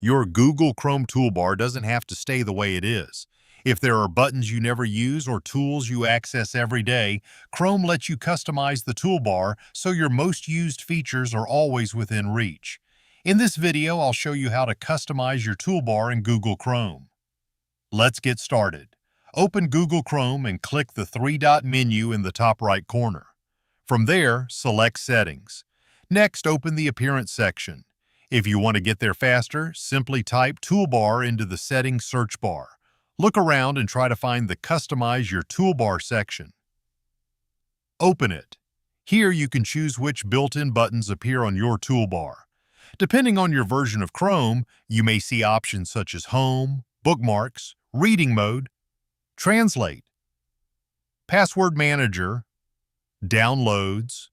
Your Google Chrome toolbar doesn't have to stay the way it is. If there are buttons you never use or tools you access every day, Chrome lets you customize the toolbar so your most used features are always within reach. In this video, I'll show you how to customize your toolbar in Google Chrome. Let's get started. Open Google Chrome and click the three-dot menu in the top right corner. From there, select Settings. Next, open the Appearance section. If you want to get there faster, simply type Toolbar into the Settings search bar. Look around and try to find the Customize Your Toolbar section. Open it. Here you can choose which built-in buttons appear on your toolbar. Depending on your version of Chrome, you may see options such as Home, Bookmarks, Reading Mode, Translate, Password Manager, Downloads,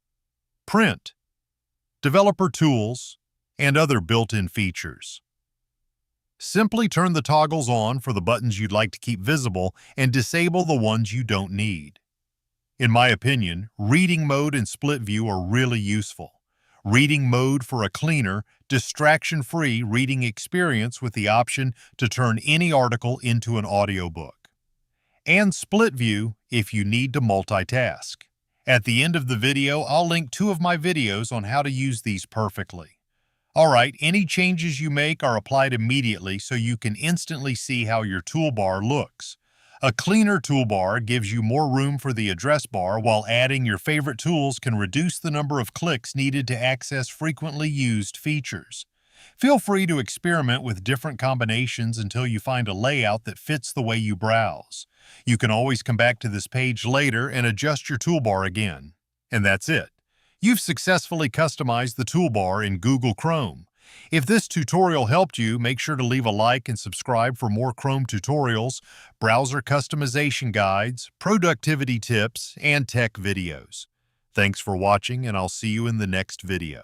Print, Developer Tools, and other built-in features. Simply turn the toggles on for the buttons you'd like to keep visible and disable the ones you don't need. In my opinion, Reading Mode and Split View are really useful. Reading Mode for a cleaner, distraction-free reading experience with the option to turn any article into an audiobook. And Split View if you need to multitask. At the end of the video, I'll link 2 of my videos on how to use these perfectly. Alright, any changes you make are applied immediately so you can instantly see how your toolbar looks. A cleaner toolbar gives you more room for the address bar, while adding your favorite tools can reduce the number of clicks needed to access frequently used features. Feel free to experiment with different combinations until you find a layout that fits the way you browse. You can always come back to this page later and adjust your toolbar again. And that's it. You've successfully customized the toolbar in Google Chrome. If this tutorial helped you, make sure to leave a like and subscribe for more Chrome tutorials, browser customization guides, productivity tips, and tech videos. Thanks for watching, and I'll see you in the next video.